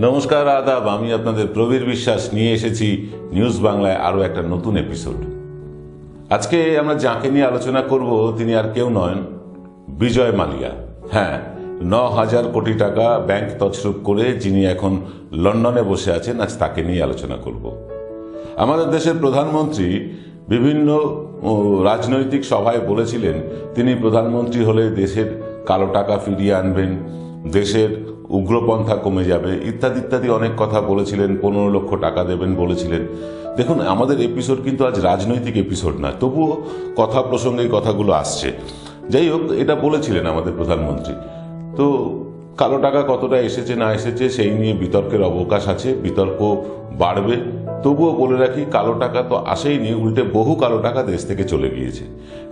নমস্কার, আদাব। আমি আপনাদের প্রবীর বিশ্বাস নিয়ে এসেছি নিউজ বাংলায় আরও একটা নতুন এপিসোড। আজকে আমরা যাকে নিয়ে আলোচনা করব তিনি আর কেউ নন, বিজয় মালিয়া। হ্যাঁ, 9,000 কোটি টাকা ব্যাংক তছরুপ করে যিনি এখন লন্ডনে বসে আছেন, আজ তাকে নিয়ে আলোচনা করব। আমাদের দেশের প্রধানমন্ত্রী বিভিন্ন রাজনৈতিক সভায় বলেছিলেন তিনি প্রধানমন্ত্রী হলে দেশের কালো টাকা ফিরিয়ে আনবেন, দেশের উগ্রপন্থা কমে যাবে, ইত্যাদি ইত্যাদি অনেক কথা বলেছিলেন। 15 লক্ষ টাকা দেবেন বলেছিলেন। দেখুন, আমাদের এপিসোড কিন্তু আজ রাজনৈতিক এপিসোড না, তবুও কথা প্রসঙ্গে কথাগুলো আসছে। যাই হোক, এটা বলেছিলেন আমাদের প্রধানমন্ত্রী। তো কালো টাকা কতটা এসেছে না এসেছে সেই নিয়ে বিতর্কের অবকাশ আছে, বিতর্ক বাড়বে। তবুও বলে রাখি, কালো টাকা তো আসেইনি, উল্টে বহু কালো টাকা দেশ থেকে চলে গিয়েছে।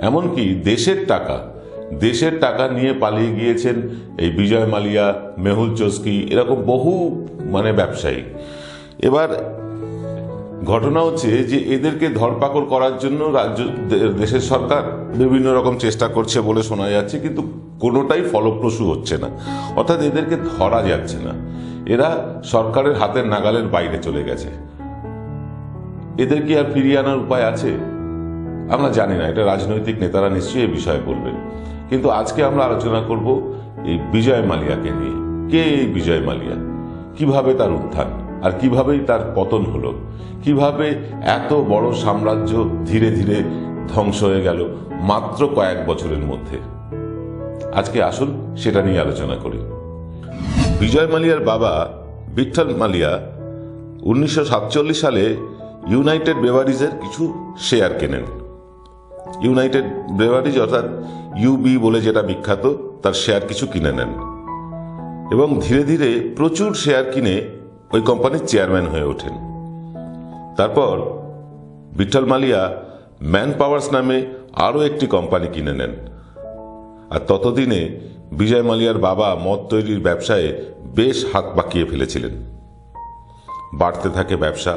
এমনকি দেশের টাকা নিয়ে পালিয়ে গিয়েছেন এই বিজয় মালিয়া, মেহুল চোস্কি, এরকম বহু ব্যবসায়ী। এবার ঘটনা হচ্ছে যে এদেরকে ধরপাকড় করার জন্য দেশের সরকার বিভিন্ন রকম চেষ্টা করছে বলে শোনা যাচ্ছে, কিন্তু কোনোটাই ফলপ্রসূ হচ্ছে না। অর্থাৎ এদেরকে ধরা যাচ্ছে না, এরা সরকারের হাতের নাগালের বাইরে চলে গেছে। এদের কি আর ফিরিয়ে আনার উপায় আছে? আমরা জানি না, এটা রাজনৈতিক নেতারা নিশ্চয়ই এই বিষয়ে বলবেন। কিন্তু আজকে আমরা আলোচনা করব এই বিজয় মালিয়াকে নিয়ে। কে এই বিজয় মালিয়া? কিভাবে তার উত্থান আর কিভাবেই তার পতন হলো? কিভাবে এত বড় সাম্রাজ্য ধীরে ধীরে ধ্বংস হয়ে গেল মাত্র কয়েক বছরের মধ্যে? আজকে আসুন সেটা নিয়ে আলোচনা করি। বিজয় মালিয়ার বাবা বিঠল মালিয়া 1947 সালে ইউনাইটেড ব্রেভারিজের কিছু শেয়ার কেনেন। ইউনাইটেড ব্রেভারিজ অর্থাৎ ইউবি বলে যেটা বিখ্যাত, তার শেয়ার কিছু কিনে নেন এবং ধীরে ধীরে প্রচুর শেয়ার কিনে ওই কোম্পানির চেয়ারম্যান হয়ে ওঠেন। তারপর বিঠল মালিয়া ম্যান পাওয়ার্স নামে আরও একটি কোম্পানি কিনে নেন। আর ততদিনে বিজয় মালিয়ার বাবা মদ তৈরির ব্যবসায় বেশ হাত পাকিয়ে ফেলেছিলেন। বাড়তে থাকে ব্যবসা,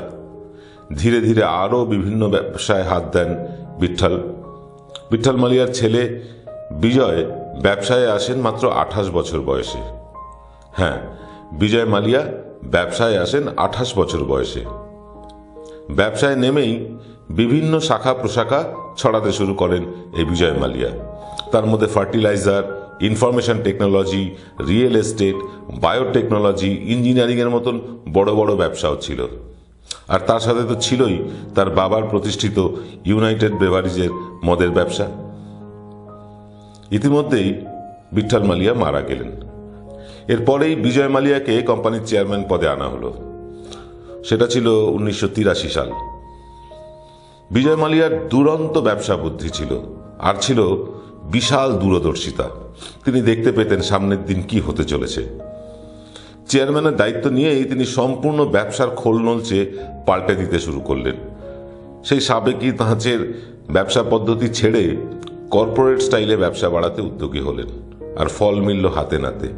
ধীরে ধীরে আরও বিভিন্ন ব্যবসায় হাত দেন বিঠল মালিয়ার ছেলে বিজয় ব্যবসায় আসেন মাত্র 28 বছর বয়সে। হ্যাঁ, বিজয় মালিয়া ব্যবসায় আসেন 28 বছর বয়সে। ব্যবসায় নেমেই বিভিন্ন শাখা প্রশাখা ছড়াতে শুরু করেন এই বিজয় মালিয়া। তার মধ্যে fertiliser, information technology, real estate, biotechnology, ইঞ্জিনিয়ারিংয়ের মতন বড় বড় ব্যবসাও ছিল। আর তার সাথে তো ছিলই তার বাবার প্রতিষ্ঠিত ইউনাইটেড ব্রেভারিজের মদের ব্যবসা। ইতিমধ্যেই বিঠল মালিয়া মারা গেলেন। এরপরেই বিজয় মালিয়াকে কোম্পানির চেয়ারম্যান পদে আনা হলো। সেটা ছিল 1983 সাল। বিজয় মালিয়ার দুরন্ত ব্যবসা বুদ্ধি ছিল, আর ছিল বিশাল দূরদর্শিতা। তিনি দেখতে পেতেন সামনের দিন কি হতে চলেছে। চেয়ারম্যানের দায়িত্ব নিয়েই তিনি সম্পূর্ণ ব্যবসার খোলনলচে পাল্টে দিতে শুরু করলেন। সেই সাবেকি ধাঁচের ব্যবসা পদ্ধতি ছেড়ে কর্পোরেট স্টাইলে ব্যবসা বাড়াতে উদ্যোগী হলেন, আর ফল মিলল হাতে নাতে।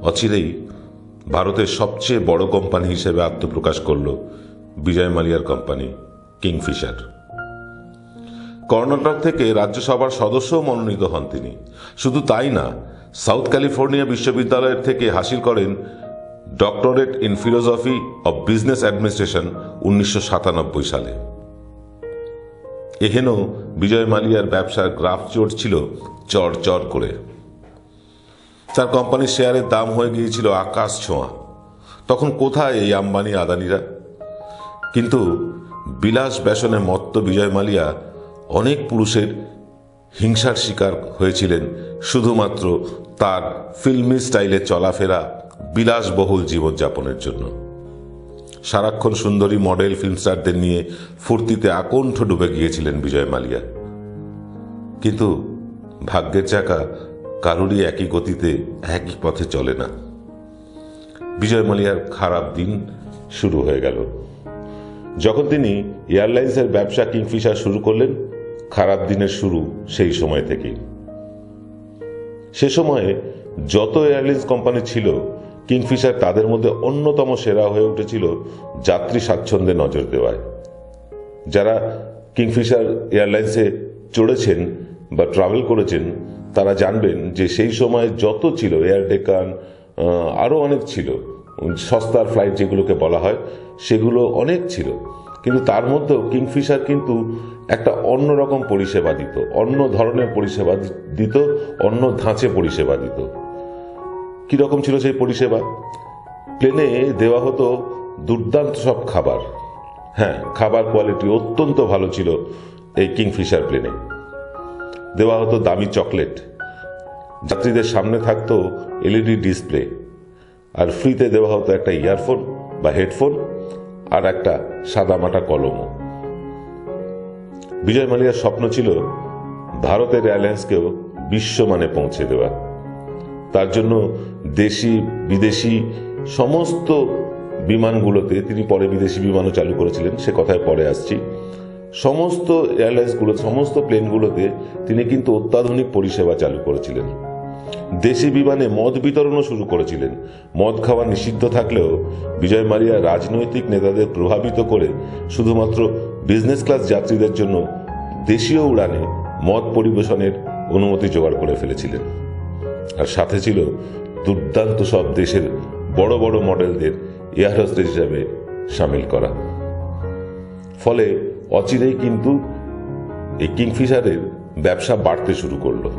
অচিরেই ভারতের সবচেয়ে বড় কোম্পানি হিসেবে আত্মপ্রকাশ করল বিজয় মালিয়ার কোম্পানি কিংফিশার। কর্ণাটক থেকে রাজ্যসভার সদস্যও মনোনীত হন তিনি। শুধু তাই না, সাউথ ক্যালিফোর্নিয়া বিশ্ববিদ্যালয়ের থেকে হাসিল করেন doctorate in philosophy of business administration 1997 সালে। এহেন বিজয় মালিয়ার ব্যবসার গ্রাফ চড়ছিল চড় করে। তার কোম্পানির শেয়ারের দাম হয়ে গিয়েছিল আকাশ ছোঁয়া। তখন কোথায় এই আম্বানি আদানিরা? কিন্তু বিলাস ব্যসনে মত্ত বিজয় মালিয়া অনেক পুরুষের হিংসার শিকার হয়েছিলেন শুধুমাত্র তার ফিল্মি স্টাইলে চলাফেরা, বিলাসবহুল জীবনযাপনের জন্য। সারাক্ষণ সুন্দরী মডেল ফিল্মস্টারদের নিয়ে ফুর্তিতে আকণ্ঠ ডুবে গিয়েছিলেন বিজয় মালিয়া। কিন্তু ভাগ্যের চাকা কারোরই একই গতিতে একই পথে চলে না। বিজয় মালিয়ার খারাপ দিন শুরু হয়ে গেল। যখন তিনি এয়ারলাইন্সের ব্যবসা কিংফিশার শুরু করলেন, খারাপ দিনের শুরু সেই সময় থেকেই। সে সময়ে যত এয়ারলাইন্স কোম্পানি ছিল, কিংফিশার তাদের মধ্যে অন্যতম সেরা হয়ে উঠেছিল যাত্রী স্বাচ্ছন্দ্যে নজর দেওয়ায়। যারা কিংফিশার এয়ারলাইন্সে চড়েছেন বা ট্রাভেল করেছেন তারা জানবেন যে সেই সময় যত ছিল এয়ার ডেকান, আরও অনেক ছিল, সস্তার ফ্লাইট যেগুলোকে বলা হয় সেগুলো অনেক ছিল, কিন্তু তার মধ্যেও কিংফিশার কিন্তু একটা অন্যরকম পরিষেবা দিত, অন্য ধরনের পরিষেবা দিত, অন্য ধাঁচে পরিষেবা দিত। কিরকম ছিল সেই পরিষেবা? প্লেনে দেওয়া হতো দুর্দান্ত সব খাবার। হ্যাঁ, খাবার কোয়ালিটি অত্যন্ত ভালো ছিল এই কিংফিশার প্লেনে। দেওয়া হতো দামি চকলেট, যাত্রীদের সামনে থাকতো এলইডি ডিসপ্লে, আর ফ্রিতে দেওয়া হতো একটা ইয়ারফোন বা হেডফোন আর একটা সাদামাটা কলমও। বিজয় মালিয়ার স্বপ্ন ছিল ভারতের এয়ারলাইন্সকেও বিশ্বমানে পৌঁছে দেওয়া। তার জন্য দেশি বিদেশি সমস্ত বিমানগুলোতে, তিনি পরে বিদেশি বিমানও চালু করেছিলেন, সে কথায় পরে আসছি, সমস্ত এয়ারলাইন্সগুলো, সমস্ত প্লেনগুলোতে তিনি কিন্তু অত্যাধুনিক পরিষেবা চালু করেছিলেন। দেশি বিমানে মদ বিতরণও শুরু করেছিলেন। মদ খাওয়া নিষিদ্ধ থাকলেও বিজয় মালিয়া রাজনৈতিক নেতাদের প্রভাবিত করে শুধুমাত্র বিজনেস ক্লাস যাত্রীদের জন্য দেশীয় উড়ানে মদ পরিবেশনের অনুমতি জোগাড় করে ফেলেছিলেন। আর সাথে ছিল দুর্দান্ত সব দেশের বড় বড় মডেলদের এয়ার হোস্টেস হিসাবে সামিল করা। ফলে অচিরেই কিন্তু এই কিংফিশারের ব্যবসা বাড়তে শুরু করলো।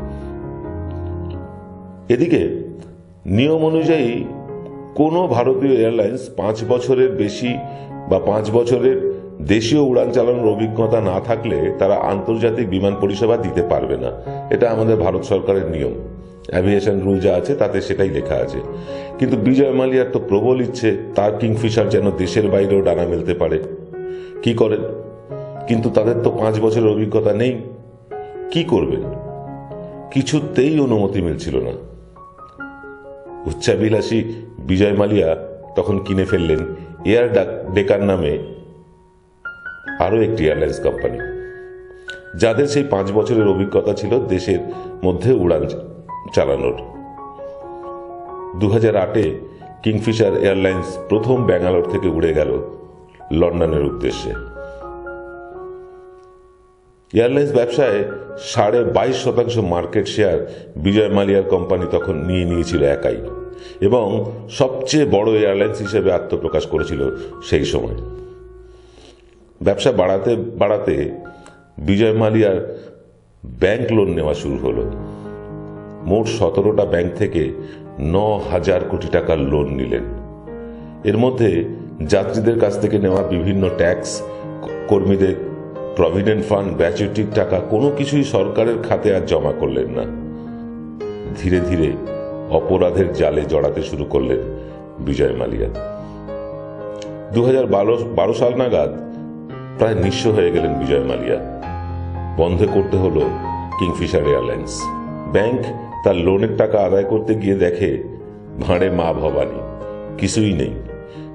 এদিকে নিয়ম অনুযায়ী কোনো ভারতীয় এয়ারলাইন্স 5 বছরের বেশি বা 5 বছরের দেশীয় উড়ান চালানোর অভিজ্ঞতা না থাকলে তারা আন্তর্জাতিক বিমান পরিষেবা দিতে পারবে না। এটা আমাদের ভারত সরকারের নিয়ম, অ্যাভিয়েশন রুল যা আছে তাতে সেটাই লেখা আছে। কিন্তু বিজয় মালিয়ার তো প্রবল ইচ্ছে তার কিংফিশার যেন দেশের বাইরেও ডানা মেলতে পারে। কি করেন? কিন্তু তাদের তো 5 বছরের অভিজ্ঞতা নেই। কি করবেন? কিছুতেই অনুমতি মিলছিল না। উচ্চাভিলাষী বিজয় মালিয়া তখন কিনে ফেললেন এয়ার ডেকার নামে আরো একটি এয়ারলাইন্স কোম্পানি, যাদের সেই 5 বছরের অভিজ্ঞতা ছিল দেশের মধ্যে উড়ান চালানোর। 2008-এ কিংফিশার এয়ারলাইন্স প্রথম ব্যাঙ্গালোর থেকে উড়ে গেল লন্ডনের উদ্দেশ্যে। এয়ারলাইন্স ব্যবসায় 22.5% মার্কেট শেয়ার বিজয় মালিয়ার কোম্পানি তখন নিয়ে নিয়েছিল একাই, এবং সবচেয়ে বড় এয়ারলাইন্স হিসেবে আত্মপ্রকাশ করেছিল সেই সময়। ব্যবসা বাড়াতে বাড়াতে বিজয় মালিয়ার ব্যাংক লোন নেওয়া শুরু হলো। মোট 17টা ব্যাংক থেকে 9,000 কোটি টাকার লোন নিলেন। এর মধ্যে যাত্রীদের কাছ থেকে নেওয়া বিভিন্ন ট্যাক্স, কর্মীদের প্রভিডেন্ট ফান্ড, গ্র্যাচুইটির টাকা কোনো কিছুই সরকারের খাতে আর জমা করলেন না। ধীরে ধীরে অপরাধের জালে জড়াতে শুরু করলেন বিজয় মালিয়া। 2012 সাল নাগাদ প্রায় নিঃস্ব হয়ে গেলেন বিজয় মালিয়া। বন্ধ করতে হলো কিংফিশার এয়ারলাইন্স। ব্যাংক তার লোনের টাকা আদায় করতে গিয়ে দেখে ভাঁড়ে মা ভবানী, কিছুই নেই।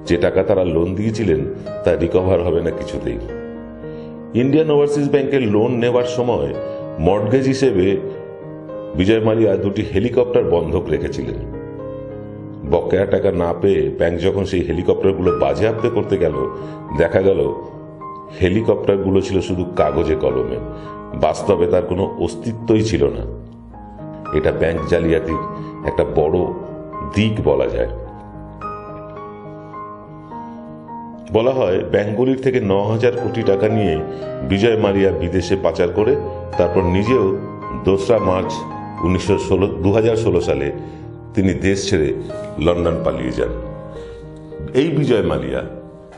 যে টাকা তারা লোন দিয়েছিলেন তা রিকভার হবে না কিছুতেই। ইন্ডিয়ান ওভারসিজ ব্যাংকের লোন নেওয়ার সময় মর্টগেজ হিসেবে বিজয় মালিয়া 2টি হেলিকপ্টার বন্ধক রেখেছিলেন। বকেয়া টাকা না পেয়ে ব্যাংক যখন সেই হেলিকপ্টারগুলো বাজেয়াপ্ত করতে গেল, দেখা গেল হেলিকপ্টারগুলো ছিল শুধু কাগজে কলমে, বাস্তবে তার কোনো অস্তিত্বই ছিল না। এটা ব্যাংক জালিয়াতির একটা বড় দিক বলা যায়। বলা হয় ব্যাংকগুলির থেকে 9,000 কোটি টাকা নিয়ে বিজয় মালিয়া বিদেশে পাচার করে তারপর নিজেও 2রা মার্চ 2016 সালে তিনি দেশ ছেড়ে লন্ডন পালিয়ে যান। এই বিজয় মালিয়া,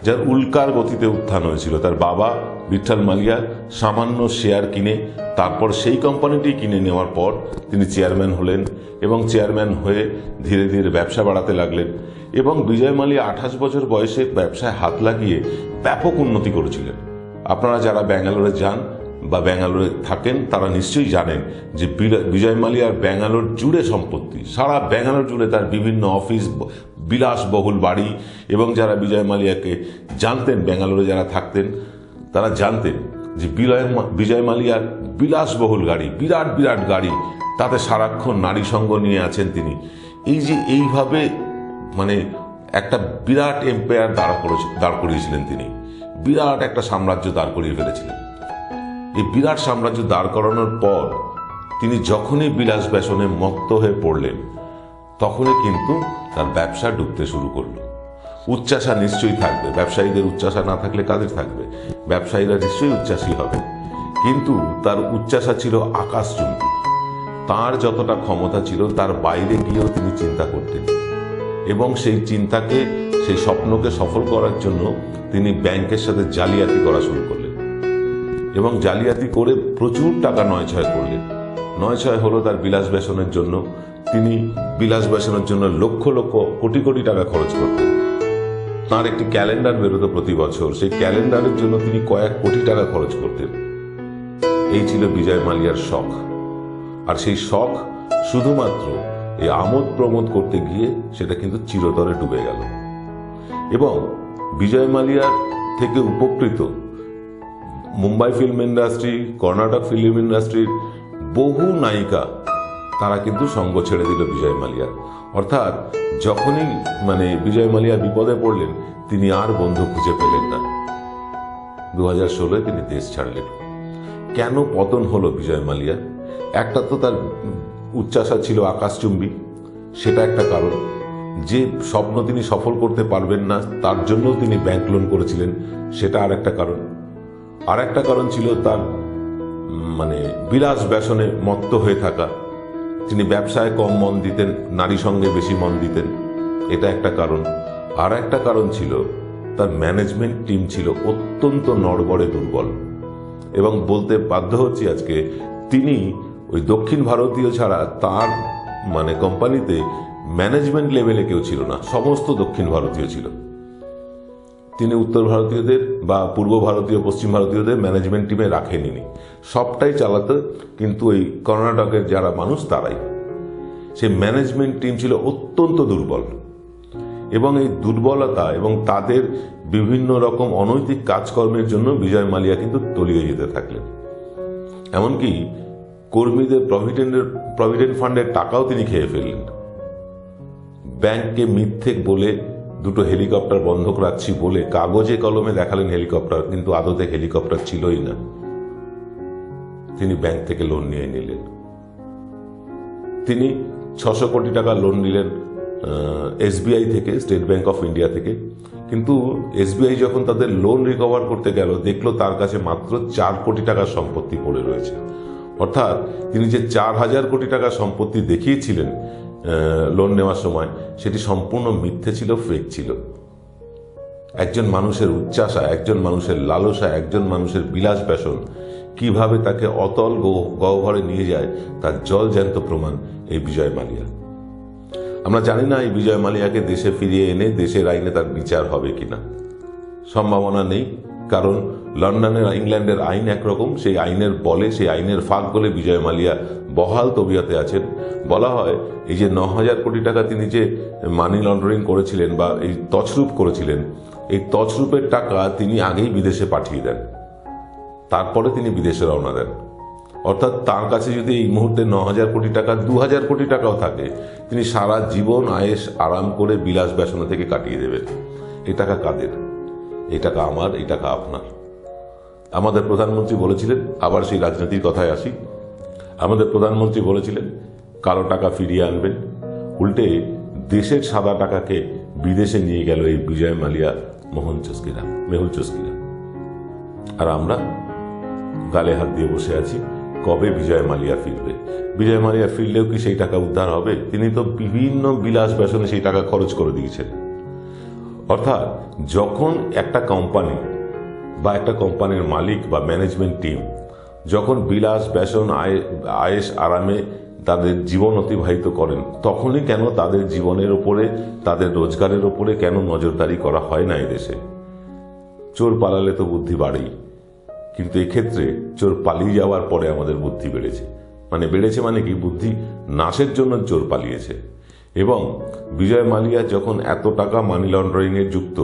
যার উল্কার গতিতে উত্থান হয়েছিল, তার বাবা বিঠল মালিয়া সামান্য শেয়ার কিনে তারপর সেই কোম্পানিটি কিনে নেওয়ার পর তিনি চেয়ারম্যান হলেন, এবং চেয়ারম্যান হয়ে ধীরে ধীরে ব্যবসা বাড়াতে লাগলেন। এবং বিজয় মালিয়া 28 বছর বয়সে ব্যবসায় হাত লাগিয়ে ব্যাপক উন্নতি করেছিলেন। আপনারা যারা ব্যাঙ্গালোরে যান বা ব্যাঙ্গালোরে থাকেন তারা নিশ্চয়ই জানেন যে বিজয় মালিয়ার ব্যাঙ্গালোর জুড়ে সম্পত্তি, সারা ব্যাঙ্গালোর জুড়ে তার বিভিন্ন অফিস, বিলাসবহুল বাড়ি। এবং যারা বিজয় মালিয়াকে জানতেন, ব্যাঙ্গালোরে যারা থাকতেন তারা জানতেন যে বিজয় মালিয়ার বিলাসবহুল গাড়ি, বিরাট বিরাট গাড়ি, তাতে সারাক্ষণ নারী সঙ্গ নিয়ে আছেন তিনি। এই যে এইভাবে মানে একটা বিরাট এম্পায়ার দাঁড় করিয়েছিলেন তিনি, বিরাট একটা সাম্রাজ্য দাঁড় করিয়ে ফেলেছিলেন। এই বিরাট সাম্রাজ্য দাঁড় করানোর পর তিনি যখনই বিলাস ব্যসনে মত্ত হয়ে পড়লেন, তখনই কিন্তু তার ব্যবসা ডুবতে শুরু করলো। উচ্চাসা নিশ্চয়ই থাকবে। ব্যবসায়ীদের উচ্চাসা না থাকলে কাদের থাকবে? ব্যবসায়ীরা নিশ্চয়ই উচ্চাসী হবে, কিন্তু তার উচ্চাসা ছিল আকাশচুম্বী। তার যতটা ক্ষমতা ছিল তার বাইরে গিয়েও তিনি চিন্তা করতেন, এবং সেই চিন্তাকে, সেই স্বপ্নকে সফল করার জন্য তিনি ব্যাংকের সাথে জালিয়াতি করা শুরু করলেন, এবং জালিয়াতি করে প্রচুর টাকা নয়ছয় করলেন। নয়ছয় হলো তার বিলাস বেসনের জন্য। তিনি বিলাস বেসনের জন্য লক্ষ লক্ষ কোটি কোটি টাকা খরচ করতেন। তার একটি ক্যালেন্ডার বেরোতো প্রতি বছর, সেই ক্যালেন্ডারের জন্য তিনি কয়েক কোটি টাকা খরচ করতেন। এই ছিল বিজয় মালিয়ার শখ। আর সেই শখ শুধুমাত্র এই আমোদ প্রমোদ করতে গিয়ে সেটা কিন্তু চিরতরে ডুবে গেল। এবং বিজয় মালিয়ার থেকে উপকৃত Mumbai film industry, Karnataka film ইন্ডাস্ট্রির বহু নায়িকা তারা কিন্তু সঙ্গ ছেড়ে দিল বিজয় মালিয়ার। অর্থাৎ যখনই বিজয় মালিয়া বিপদে পড়লেন, তিনি আর বন্ধু খুঁজে পেলেন না। 2016 তিনি দেশ ছাড়লেন। কেন পতন হলো বিজয় মালিয়া? একটা তো তার উচ্চাসা ছিল আকাশচুম্বী, সেটা একটা কারণ। যে স্বপ্ন তিনি সফল করতে পারবেন না, তার জন্য তিনি ব্যাংক লোন করেছিলেন, সেটা আর একটা কারণ। আর একটা কারণ ছিল তার বিলাস ব্যসনে মত্ত হয়ে থাকা। তিনি ব্যবসায় কম মন দিতেন, নারী সঙ্গে বেশি মন দিতেন, এটা একটা কারণ। আর একটা কারণ ছিল তার ম্যানেজমেন্ট টিম ছিল অত্যন্ত নড়বড়ে, দুর্বল। এবং বলতে বাধ্য হচ্ছি আজকে, তিনি ওই দক্ষিণ ভারতীয় ছাড়া তার কোম্পানিতে ম্যানেজমেন্ট লেভেলে কেউ ছিল না, সমস্ত দক্ষিণ ভারতীয় ছিল। তিনি উত্তর ভারতীয়দের বা পূর্ব ভারতীয়, পশ্চিম ভারতীয়দের ম্যানেজমেন্ট টিমে রাখেনি, সবটাই চালাতে কিন্তু ওই কর্ণাটকের যারা মানুষ তারাই। সেই ম্যানেজমেন্ট টিম ছিল অত্যন্ত দুর্বল, এবং এই দুর্বলতা এবং তাদের বিভিন্ন রকম অনৈতিক কাজকর্মের জন্য বিজয় মালিয়া কিন্তু তলিয়ে যেতে থাকলেন। এমনকি কর্মীদের প্রভিডেন্ট ফান্ডের টাকাও তিনি খেয়ে ফেললেন। ব্যাংককে মিথ্যে বলে দুটো হেলিকপ্টার বন্ধক রাখছি বলে কাগজে কলমে দেখালেন হেলিকপ্টার, কিন্তু আদতে হেলিকপ্টার ছিলই না। তিনি ব্যাংক থেকে লোন নিয়ে নিলেন। তিনি 600 কোটি টাকা লোন নিলেন এসবিআই থেকে, স্টেট ব্যাংক অফ ইন্ডিয়া থেকে। কিন্তু এসবিআই যখন তাদের লোন রিকভার করতে গেল, দেখলো তার কাছে মাত্র 4 কোটি টাকার সম্পত্তি পড়ে রয়েছে। অর্থাৎ তিনি যে 4000 কোটি টাকার সম্পত্তি দেখিয়েছিলেন লোন নেওয়ার সময়, সেটি সম্পূর্ণ মিথ্যে ছিল, ফেক ছিল। একজন মানুষের উচ্চাসা, একজন মানুষের লালসা, একজন মানুষের বিলাস ব্যসন কিভাবে তাকে অতল গহ্বরে নিয়ে যায়, তার জল জ্যান্ত প্রমাণ এই বিজয় মালিয়া। আমরা জানি না এই বিজয় মালিয়াকে দেশে ফিরিয়ে এনে দেশের আইনে তার বিচার হবে কিনা। সম্ভাবনা নেই, কারণ লন্ডনের, ইংল্যান্ডের আইন একরকম, সেই আইনের বলে, সেই আইনের ফাঁক বলে বিজয় মালিয়া বহাল তবিয়তে আছেন। বলা হয় এই যে 9000 কোটি টাকা তিনি যে মানি লন্ডারিং করেছিলেন বা এই তছরূপ করেছিলেন, এই তছরূপের টাকা তিনি আগেই বিদেশে পাঠিয়ে দেন, তারপরে তিনি বিদেশে রওনা দেন। অর্থাৎ তার কাছে যদি এই মুহূর্তে 9000 কোটি টাকা, 2000 কোটি টাকাও থাকে, তিনি সারা জীবন আয়েশ আরাম করে বিলাস ব্যসনা থেকে কাটিয়ে দেবেন। এই টাকা কাদের? এই টাকা আমার, এই টাকা আপনার। আমাদের প্রধানমন্ত্রী বলেছিলেন, আবার সেই রাজনীতির কথায় আসি, আমাদের প্রধানমন্ত্রী বলেছিলেন কালো টাকা ফিরিয়ে আনবেন। উল্টে দেশের সাদা টাকাকে বিদেশে নিয়ে গেল এই বিজয় মালিয়া, মেহুল চস্কিরা। আর আমরা গালে হাত দিয়ে বসে আছি, কবে বিজয় মালিয়া ফিরবে? বিজয় মালিয়া ফিরলেও কি সেই টাকা উদ্ধার হবে? তিনি তো বিভিন্ন বিলাস ব্যসনে সেই টাকা খরচ করে দিয়েছেন। অর্থাৎ যখন একটা কোম্পানি বা একটা কোম্পানির মালিক বা ম্যানেজমেন্ট টিম যখন বিলাস ব্যসন, আয়েশ আরামে তাদের জীবন অতিবাহিত করেন, তখনই কেন তাদের জীবনের ওপরে, তাদের রোজগারের ওপরে কেন নজরদারি করা হয় না এদেশে? চোর পালালে তো বুদ্ধি বাড়েই, কিন্তু এক্ষেত্রে চোর পালিয়ে যাওয়ার পরে আমাদের বুদ্ধি বেড়েছে। বেড়েছে কি, বুদ্ধি নাশের জন্য চোর পালিয়েছে। এবং বিজয় মালিয়া যখন এত টাকা মানি লন্ডারিংয়ে যুক্ত,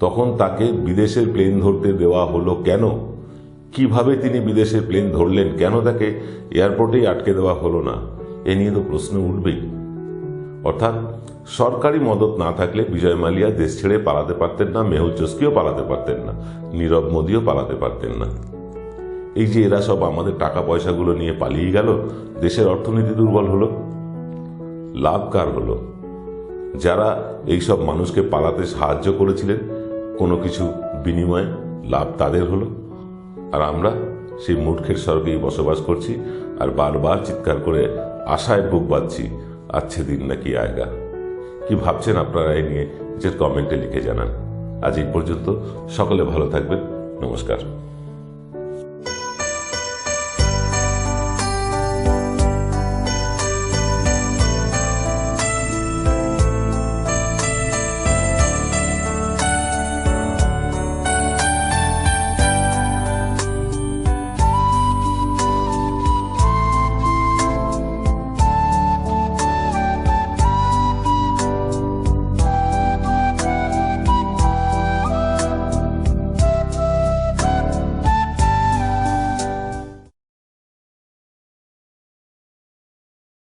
তখন তাকে বিদেশের প্লেন ধরতে দেওয়া হলো কেন? কিভাবে তিনি বিদেশের প্লেন ধরলেন? কেন তাকে এয়ারপোর্টেই আটকে দেওয়া হলো না? এ নিয়ে তো প্রশ্ন উঠবেই। অর্থাৎ সরকারি মদত না থাকলে বিজয় মালিয়া দেশ ছেড়ে পালাতে পারতেন না, মেহুল চস্কিও পালাতে পারতেন না, নীরব মোদিও পালাতে পারতেন না। এই যে এরা সব আমাদের টাকা পয়সাগুলো নিয়ে পালিয়ে গেল, দেশের অর্থনীতি দুর্বল হলো, লাভ কার হলো? যারা এইসব মানুষকে পালাতে সাহায্য করেছিলেন, কোনো কিছু বিনিময়ে লাভ তাদের হলো, আর আমরা সেই মূর্খের স্বর্গেই বসবাস করছি আর বারবার চিৎকার করে আশায় বুক বাঁধছি আচ্ছে দিন নাকি আয়েগা। কি ভাবছেন আপনারা এই নিয়ে নিজের কমেন্টে লিখে জানান। আজ এই পর্যন্ত, সকলে ভালো থাকবেন। নমস্কার।